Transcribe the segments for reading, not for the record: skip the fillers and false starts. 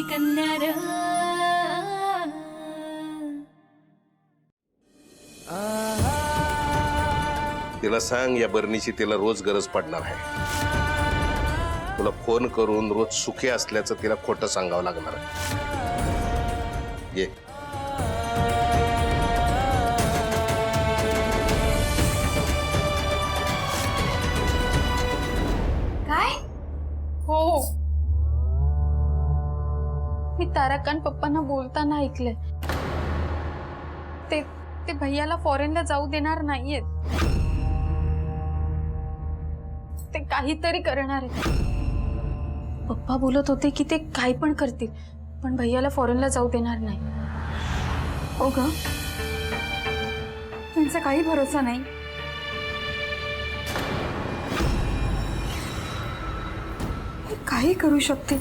कन्या रे. तिला सांग या बरणीची तिला रोज गरज पडणार आहे. तुला फोन करून रोज सुखी असल्याचं तिला खोटं सांगावं लागणार आहे. ये. काय? हो, मी तारकान पप्पांना बोलताना ऐकलंय. ते भैयाला फॉरेनला जाऊ देणार नाहीयेत. ते काहीतरी करणार आहे. पप्पा बोलत होते की ते काही पण करतील, पण भैयाला फॉरेनला जाऊ देणार नाही. हो ग, त्यांचा काही भरोसा नाही. काही करू शकते,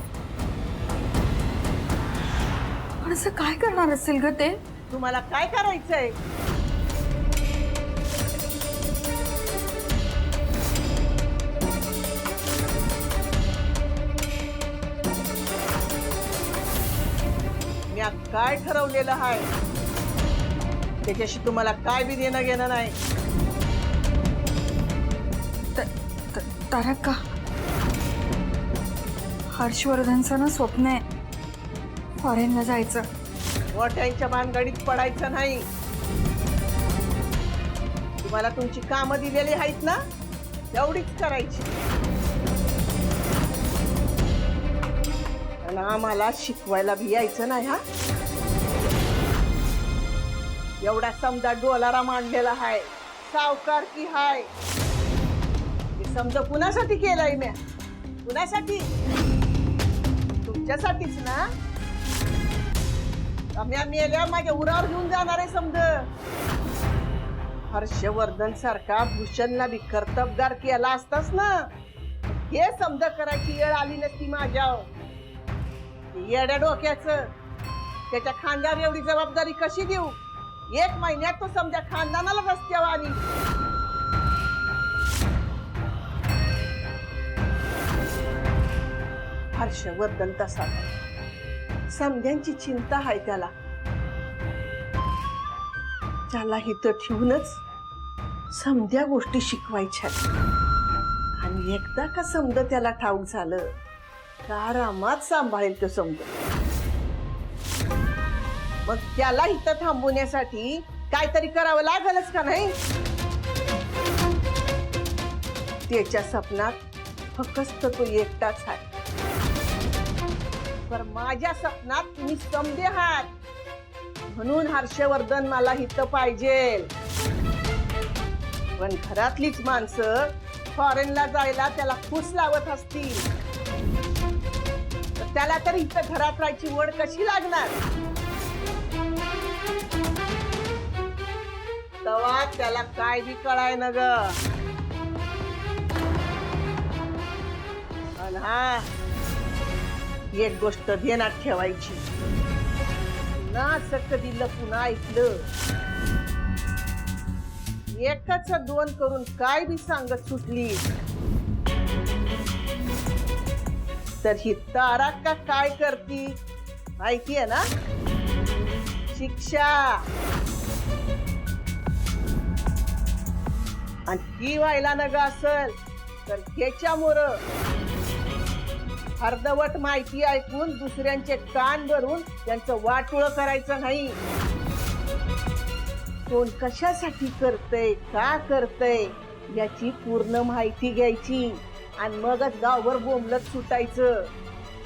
पण असं काय करणार असेल ग ते? तुम्हाला काय करायचंय? मी काय ठरवलेलं आहे त्याच्याशी तुम्हाला काय बी देणं घेणं नाही. तारका, हर्षवर्धनचं ना स्वप्न आहे फॉरेनला जायचं. मोठ्यांच्या भानगडीत पडायचं नाही. तुम्हाला तुमची कामं दिलेली आहेत ना, तेवढीच करायची. आणि आम्हाला शिकवायला भी यायचं नाही. हा, एवढा समजा डोलारा मांडलेला आहे, सावकार की हाय. हे समजा कुणासाठी केलंय मी? कुणासाठी? तुमच्यासाठीच ना. आम्ही मेल्या माझ्या उरावर घेऊन जाणार आहे समज. हर्षवर्धन सारखा भूषणला बी कर्तबगार केला असतास ना, हे समज करायची वेळ आली नसती माझ्यावर. येड्या डोक्याचं त्याच्या खांद्यावर एवढी जबाबदारी कशी देऊ? 1 महिन्यात तो समजा खानदानाला रस्त्यावर आली. हर्षवर्धन तसा समध्यांची चिंता आहे त्याला. त्याला हिथं ठेवूनच समध्या गोष्टी शिकवायच्या. आणि एकदा का समज त्याला ठाऊक झालं का आरामात सांभाळेल तो समज. मग त्याला इथं थांबवण्यासाठी काहीतरी करावं लागलच का नाही? त्याच्या सपनात फक्त तो एकटाच आहे. पर माझ्या सपनात तुम्ही समजे आहात. म्हणून हर्षवर्धन मला हिथं पाहिजे. पण घरातलीच माणसं फॉरेनला जायला त्याला फूस लावत असतील तर त्याला तर इथं घरात राहायची वड कशी लागणार? तेव्हा त्याला काय बी कळाय न ग. हा, एक गोष्ट ध्यानात ठेवायची. ना असं कधी लपून ऐकलं, एकच 2 करून काय बी सांगत सुटली तर ही तारका काय करती माहितीये ना? शिक्षा. आणि ती व्हायला नग असल तर त्याच्यामुळं अर्धवट माहिती ऐकून दुसऱ्यांचे कान भरून त्यांचं वाटोळं करायचं नाही. कोण कशासाठी करतय, का करतय याची पूर्ण माहिती घ्यायची आणि मगच गावभर बोंबलत सुटायचं.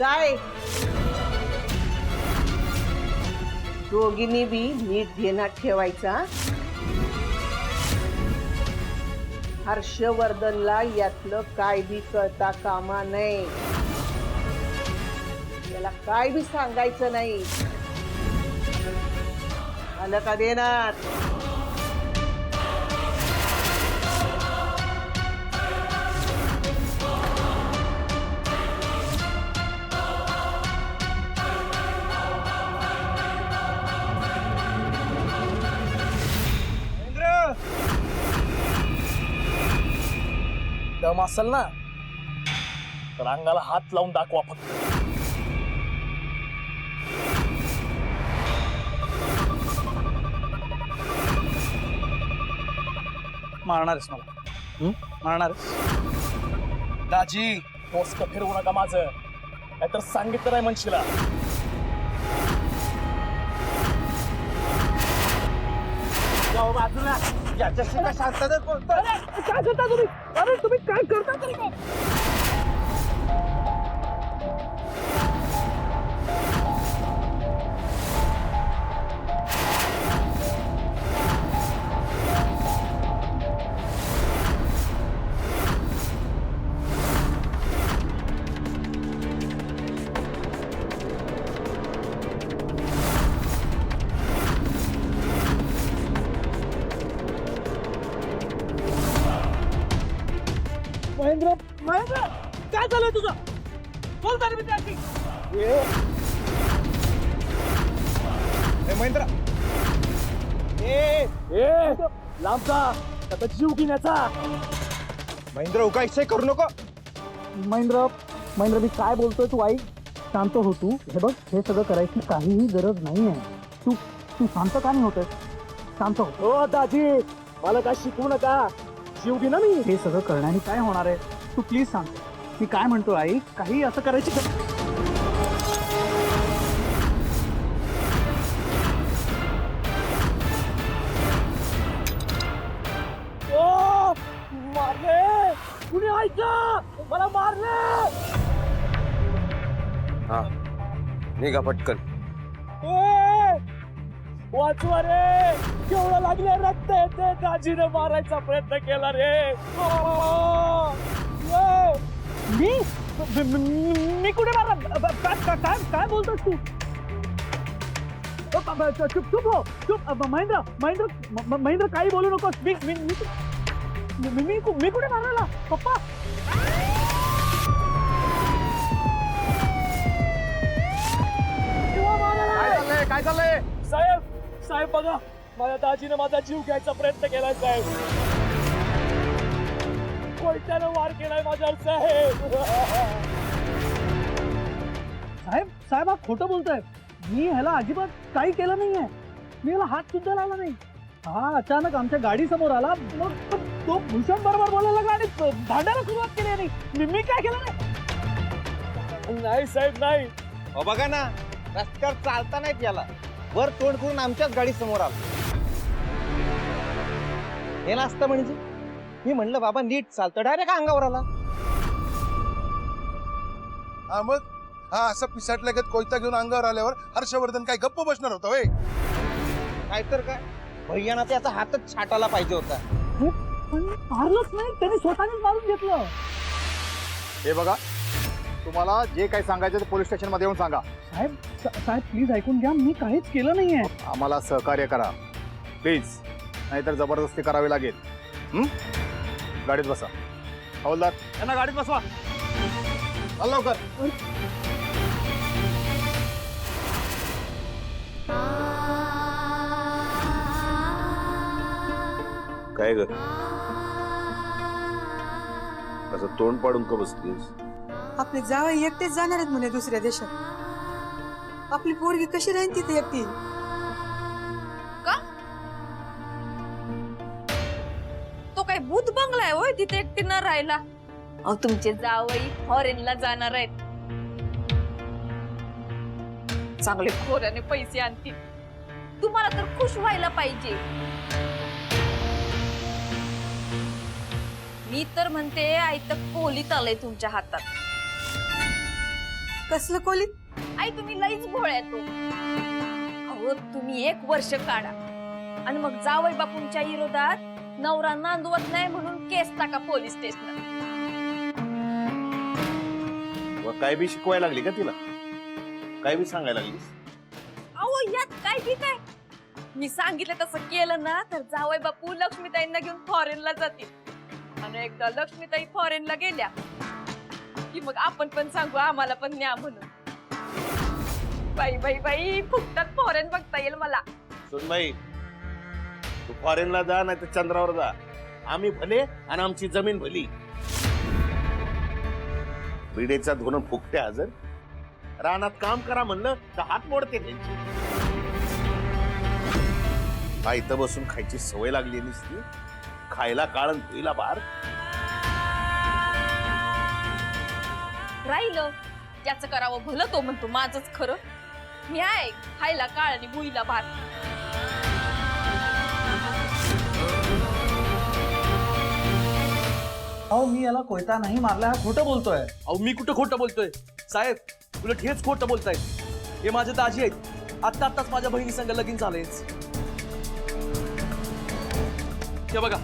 काय दोघींनी बी नीट ध्यानात ठेवायचा. हर्षवर्धनला यातलं काय बी कळता कामा नये. त्याला काय बी सांगायचं नाही. आलं का देणार? दम असेल ना तर अंगाला हात लावून दाखवा फक्त. मारणारच मला मारणार दाजी डोसकं फिरवू नका माझं नाहीतर सांगितलं नाही म्हणशीला जाऊ बाजूला याच्याशी काय शांततेत बोलतोय काय करता तुम्ही अरे तुम्ही काय करता तरी काय महेंद्र महेंद्र काय झालंय तुझं बोलता मी त्याची महेंद्र लांबचा आता जीव घेण्याचा महेंद्र उगाच करू नको महेंद्र महेंद्र मी काय बोलतोय तू आई शांत हो तू हे बघ हे सगळं करायची काहीही गरज नाहीये तू तू शांत का नाही होतोय शांत हो दाजी मला काय शिकवू नका जीव घे ना मी हे सगळं करण्याने काय होणार आहे तू प्लीज सांग मी काय म्हणतो आई काही असं करायची मारले कुणी ऐकलं मला मारले हा निघा पटकन वाचवा रे केवढं लागले रक्त येते दाजीने मारायचा प्रयत्न केला रे मी कुठे मारला काय बोलतोस तू चुप चुप हो चुप महेंद्र महेंद्र महेंद्र काही बोलू नकोस मी कुठे मारला पप्पा काय चाललंय साहेब साहेब बघा माझ्या दाजीने माझा जीव घ्यायचा प्रयत्न केलाय साहेब कोयत्यानं वार केलाय माझ्यावर साहेब साहेब साहेब हा खोटं बोलतोय मी ह्याला अजिबात काही केलं नाहीये मी ह्याला हात सुद्धा लावला नाही हा अचानक आमच्या गाडी समोर आला मग तो भूषण बरोबर बोलायला लागला आणि भांडायला सुरुवात केली आणि मी काय केलं नाही साहेब नाही बघा ना रस्त्यावर चालता नाहीत याला वर तोंड करून आमच्याच गाडी समोर आलो हे नसतं म्हणजे मी म्हणलं बाबा नीट चालतं डायरेक्ट अंगावर आला हा मग हा असं पिसाटल्या गत कोयता घेऊन अंगावर आल्यावर हर्षवर्धन काय गप्प बसणार होता होय काय तर काय भैयाना त्याचा हातच छाटायला पाहिजे होता मारलंच नाही त्यांनी स्वतःनेच मारून घेतलं हे बघा तुम्हाला जे काही सांगायचं ते पोलीस स्टेशन मध्ये येऊन सांगा साहेब साहेब प्लीज ऐकून घ्या मी काहीच केलं नाहीये आम्हाला सहकार्य करा प्लीज नाहीतर जबरदस्ती करावी लागेल गाडीत बसा हवालदार यांना गाडीत बसवा चल लवकर काय ग असं तोंड पाडून का बसलीस आपले जावई एकटेच जाणार आहेत म्हणे दुसऱ्या देशात आपली पोरगी कशी राहील तिथे एकटी का तो काय भूत बंगला आहे होय तिथे एकटी न राहायला अहो तुमचे जावई फॉरेनला जाणार आहेत चांगले खोऱ्याने पैसे आणतील तुम्हाला तर खुश व्हायला पाहिजे मी तर म्हणते आयत कोलीत आलंय तुमच्या हातात कसलं कोलीत आई तुम्ही लईच भोळ्या तो अहो तुम्ही 1 वर्ष काढा आणि मग जावई बापूंच्या विरोधात नवरा नांदवत नाही म्हणून केस टाका पोलीस स्टेशनात काय बी शिकवायला लागली का तिला काय बी सांगायला लागलीस अहो यात काय ठीक आहे मी सांगितलं तसं केलं ना तर जावई बापू लक्ष्मीताईंना घेऊन फॉरेनला जातील आणि एकदा लक्ष्मीताई फॉरेनला गेल्या की मग आपण पण सांगू आम्हाला पण न्या म्हणून बाई बाई बाई फुकटात फॉरेन बघता येईल मला सुनबाई तू फॉरेनला जा नाही तर चंद्रावर जा आम्ही भले आणि आमची जमीन भली विडेचा धोरण फुकटे हजर रानात काम करा म्हणलं तर हात मोडते त्यांची आयतं बसून खायची सवय लागली नसती खायला काळण धुईला बार. राहिलं त्याचं करावं भलं, तो म्हणतो माझंच खरं. मी आहे खायला काळ आणि भुईला भात. अहो मी याला कोयता नाही मारला, हा खोटं बोलतोय. अहो मी कुठं खोटं बोलतोय साहेब, उलट हेच खोटं बोलतायत. हे माझे दाजी आहेत, आत्ताच माझ्या बहिणी संग लगीन झालंयच. हे बघा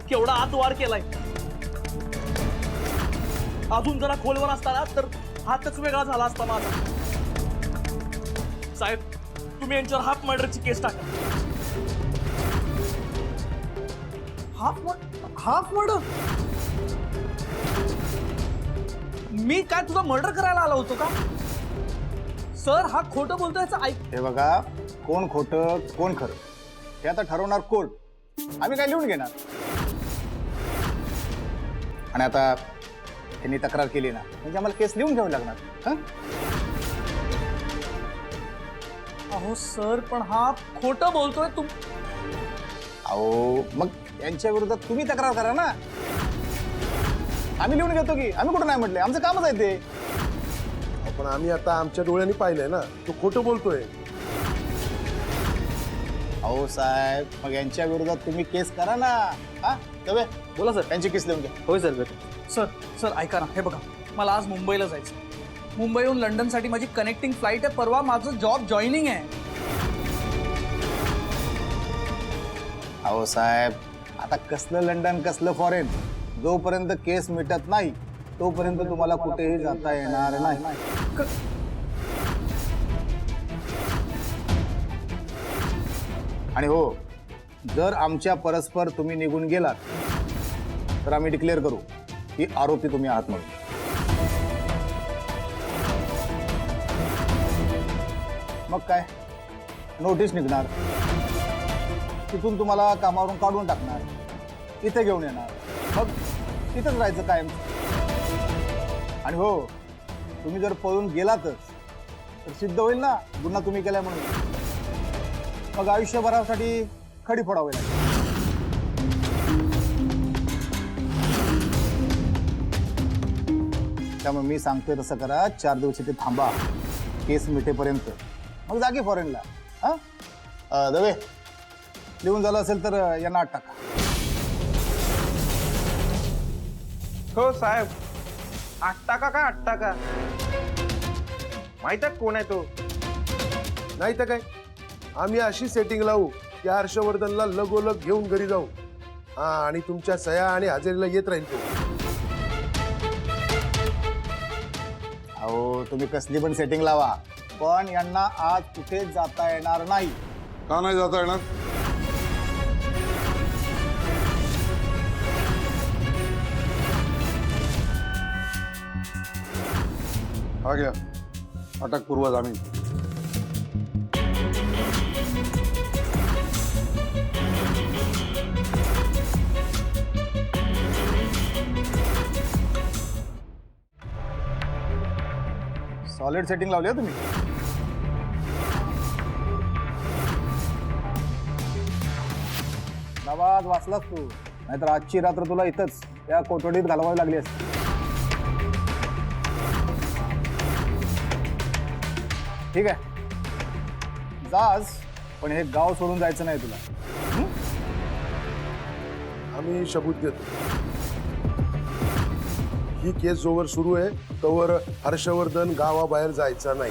केवढा आत वार केलाय. अजून जरा खोलवर असताना तर हातच वेगळा झाला असता माझा. साहेब तुम्ही यांच्यावर हाफ मर्डरची केस टाका. Half murder? मी काय तुझा मर्डर करायला आलो होतो का? सर हा खोटं बोलतोय याचं ऐक. हे बघा, कोण खोटं कोण खरं हे आता ठरवणार कोर्ट. आम्ही काय लिहून घेणार. आणि आता त्यांनी तक्रार केली ना म्हणजे आम्हाला केस लिहून घ्यावी लागणार. हं? अहो सर पण हा खोटं बोलतोय तू. अहो मग यांच्या विरोधात तुम्ही तक्रार करा ना. आम्ही लिहून घेतो की. आम्ही कुठं नाही म्हटले, आमचं कामच आहे ते. पण आम्ही आता आमच्या डोळ्यांनी पाहिलंय ना तो खोटं बोलतोय. अहो साहेब मग यांच्या विरोधात तुम्ही केस करा ना. हा तवे बोला सर. त्यांची केस लिहून घ्या. होय सर. सर सर ऐका ना, हे बघा मला आज मुंबईला जायचं. मुंबईहून लंडनसाठी माझी कनेक्टिंग फ्लाईट आहे. परवा माझं जॉब जॉईनिंग आहे. अहो साहेब आता कसलं लंडन कसलं फॉरेन, जोपर्यंत केस मिटत नाही तोपर्यंत तुम्हाला कुठेही जाता येणार नाही. आणि हो जर आमच्या परस्पर तुम्ही निघून गेलात तर आम्ही डिक्लेअर करू की आरोपी तुम्ही आहात म्हणून. मग काय नोटीस निघणार, तिथून तुम्हाला कामावरून काढून टाकणार, इथे घेऊन येणार, मग तिथंच राहायचं कायम. आणि हो तुम्ही जर पळून गेलातच तर सिद्ध होईल ना गुन्हा तुम्ही केलाय म्हणून. मग आयुष्यभरासाठी खडी फोडावी लागेल. त्यामुळे मी सांगतोय तसं करा. 4 दिवस इथे थांबा केस मिटेपर्यंत, मग जागी फॉरेनला. हा दवे लिहून झालं असेल तर यांना आत टाका. हो साहेब. 8 टाका का 8 टाका? माहित आहे कोण आहे तो? नाही तर काय, आम्ही अशी सेटिंग लावू की हर्षवर्धनला लगोलग घेऊन घरी जाऊ. हा आणि तुमच्या सह्या आणि हजेरीला येत राहील तो. अहो तुम्ही कसली पण सेटिंग लावा पण यांना आज कुठे जाता येणार नाही. का नाही जाता येणार? हा घ्या अटकपूर्व जामीन. सॉलिड सेटिंग लावली तुम्ही. गावात वाचलास तू, नाहीतर आजची रात्र तुला इथंच या कोठडीत घालवावी लागली असती. ठीक आहे जास, पण हे गाव सोडून जायचं नाही तुला. आम्ही सबूत देतो. ही केस जोवर सुरू आहे तोवर हर्षवर्धन गावाबाहेर जायचा नाही.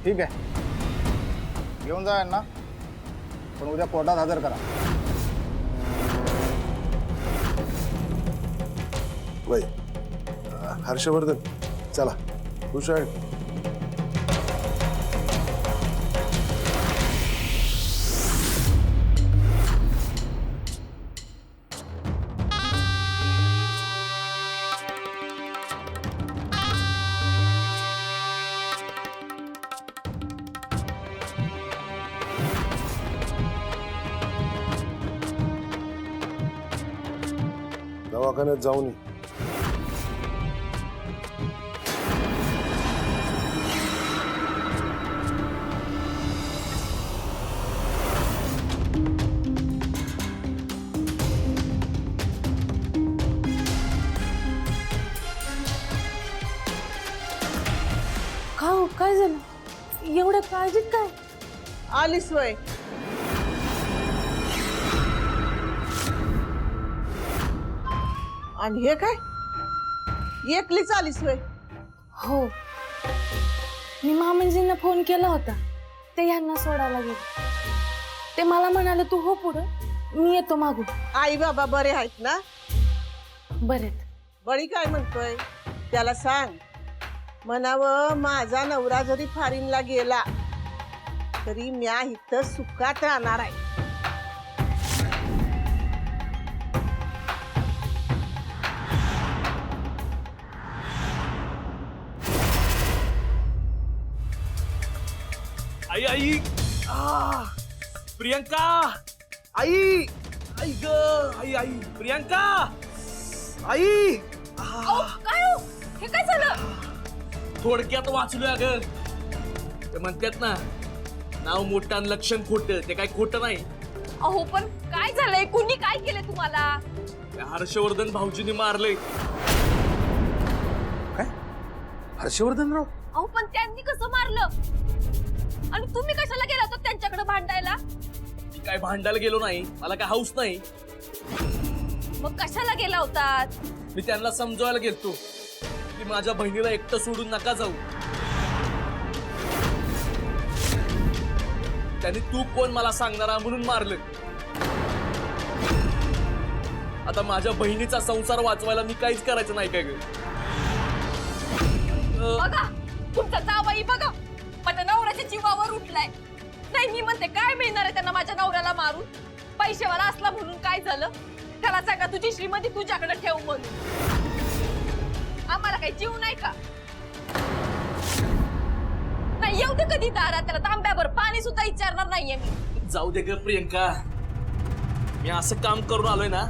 ठीक आहे घेऊन जा यांना, पण उद्या कोर्टात हजर करा. वय हर्षवर्धन चला भूषण. दवाखान्यात जाऊन ये. हो काय झालं एवढ्या काळजीत काय आलीस वय आणि हे काय एकलीच आलीस वय हो मी मामांजींना फोन केला होता ते यांना सोडायला गेले ते मला म्हणाले तू हो पुढं मी येतो मागून आई बाबा बरे आहेत ना बरेत बळी काय म्हणतोय त्याला सांग म्हणावं माझा नवरा जरी फॉरिनला गेला तरी म्या इथं सुखात राहणार आहे आई आई प्रियंका आई आई ग आई आई प्रियंका आई काय हो हे काय झालं थोडक्यात वाचलोय अगं ते म्हणतात ना नाव मोठं आणि लक्षण खोटं ते काय खोटं नाही अहो पण काय झालंय कुणी काय केलंय तुम्हाला त्या हर्षवर्धन भाऊजींनी मारलंय काय हर्षवर्धनराव अहो पण त्यांनी कसं मारलं आणि तुम्ही कशाला गेला होता त्यांच्याकडे भांडायला मी काय भांडायला गेलो नाही मला काय हाऊस नाही मग कशाला गेला होतात मी त्यांना समजवायला गेलतो की माझ्या बहिणीला एकटं सोडून नका जाऊ त्यांनी तू कोण मला सांगणारा म्हणून मारलं आता माझ्या बहिणीचा संसार वाचवायला मी काहीच करायचं नाही काय ग बघा तुमचा जावाई बघा माझ्या नवऱ्याच्या जीवावर उठलाय नाही मी म्हणते काय मिळणार आहे त्यांना माझ्या नवऱ्याला मारून पैसेवाला असला म्हणून काय झालं त्याला सांगा तुझी श्रीमंती तुझ्याकडे ठेव म्हणून आम्हाला काही जीव नाही का नाही येऊ दे कधी दारात त्याला तांब्यावर पाणी सुद्धा विचारणार नाहीये मी जाऊ दे ग प्रियंका मी असं काम करून आलोय ना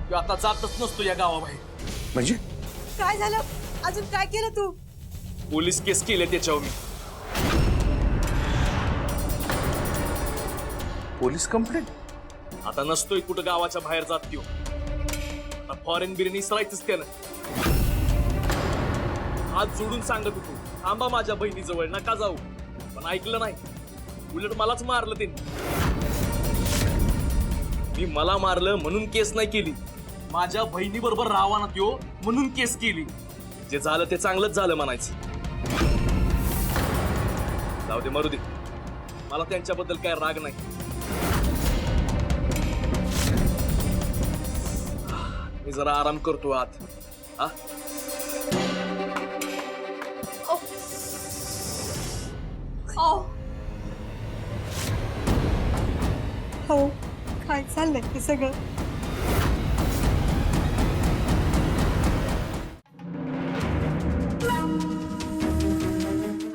की आता जातच नसतो या गावाबाहेर म्हणजे काय झालं अजून काय केलं तू पोलीस केस केले त्याच्यावर मी पोलीस कंप्लेंट आता नसतोय कुठं गावाच्या बाहेर जात किंवा आता फॉरेन बिर्याणी सरायचंच त्यानं हात जोडून सांगत होतो थांबा माझ्या बहिणीजवळ नका जाऊ पण ऐकलं नाही उलट मलाच मारलं त्यांनी मी मला मारलं म्हणून केस नाही केली माझ्या बहिणी बरोबर राहावा ना त्यो म्हणून केस केली जे झालं ते चांगलंच झालं म्हणायचं जाऊ दे मरू दे मला त्यांच्याबद्दल काय राग नाही मी जरा आराम करतो आत हा हो काय चाललंय हे सगळं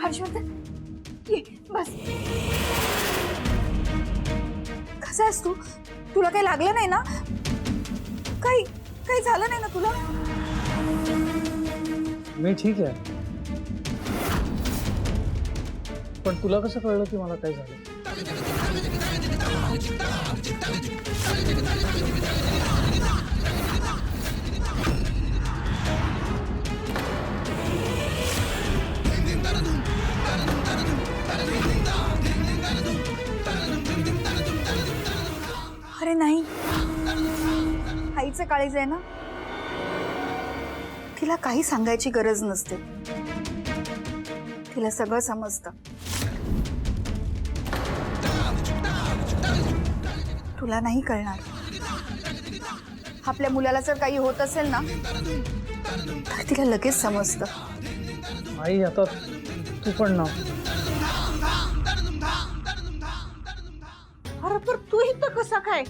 हर्षवर्धन ये बस कसा आहेस तू तुला काही लागलं नाही ना काही झालं नाही ना तुला मी ठीक आहे पण तुला कसं कळलं की मला काय झालं अरे नाही आईचं काळीज आहे ना तिला काही सांगायची गरज नसते तिला सगळं समजतं तुला नाही कळणार आपल्या मुलाला जर काही होत असेल ना तर तिला लगेच समजतं आई आता तू पण ना अरे पण तू इथं कसा काय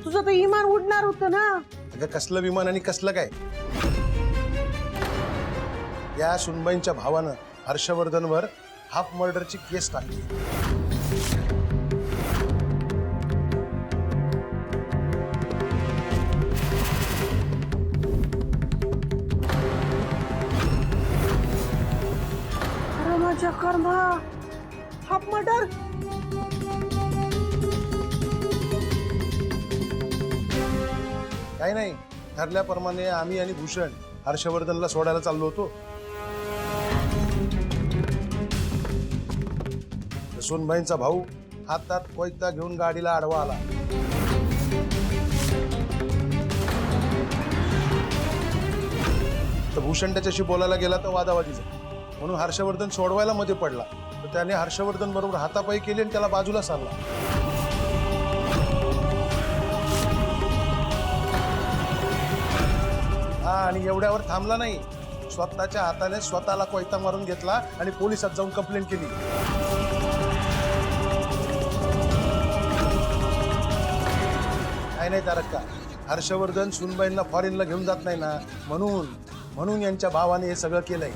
तुझं तर इमान उडणार होतं ना अगं कसलं विमान आणि कसलं काय या सुनबाईंच्या भावानं हर्षवर्धनवर हाफ मर्डरची केस टाकली अरे माझ्या कर्मा हाफ मर्डर काही नाही ठरल्याप्रमाणे आम्ही आणि भूषण हर्षवर्धनला सोडायला चाललो होतो सोनबाईंचा भाऊ हातात कोयता घेऊन गाडीला आडवा आला. तर भूषण त्याच्याशी बोलायला गेला तर वादावादी झाली. म्हणून हर्षवर्धन सोडवायला मध्ये पडला. तर त्याने हर्षवर्धन बरोबर हातापायी केली आणि त्याला बाजूला सारला. हा, आणि एवढ्यावर थांबला नाही. स्वतःच्या हाताने स्वतःला कोयता मारून घेतला आणि पोलिसात जाऊन कंप्लेंट केली. नाही तारक्का, हर्षवर्धन सुनबाईंना फॉरेनला घेऊन जात नाही ना, म्हणून यांच्या भावाने हे सगळं केलंय.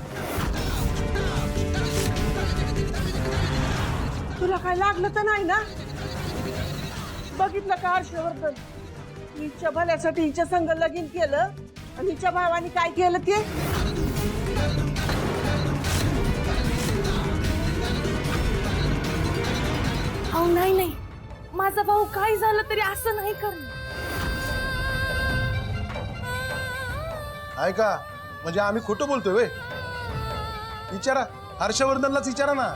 तुला काय लागलं तर नाही ना? बघितलं का हर्षवर्धन हिच्या भल्यासाठी हिच्या संग लगीन केलं आणि हिच्या भावाने काय केलं ते? अहो नाही माझा भाऊ काय झालं तरी असं नाही करणार. आहे का? म्हणजे आम्ही खोटं बोलतोय वे? विचारा, हर्षवर्धनलाच विचारा ना.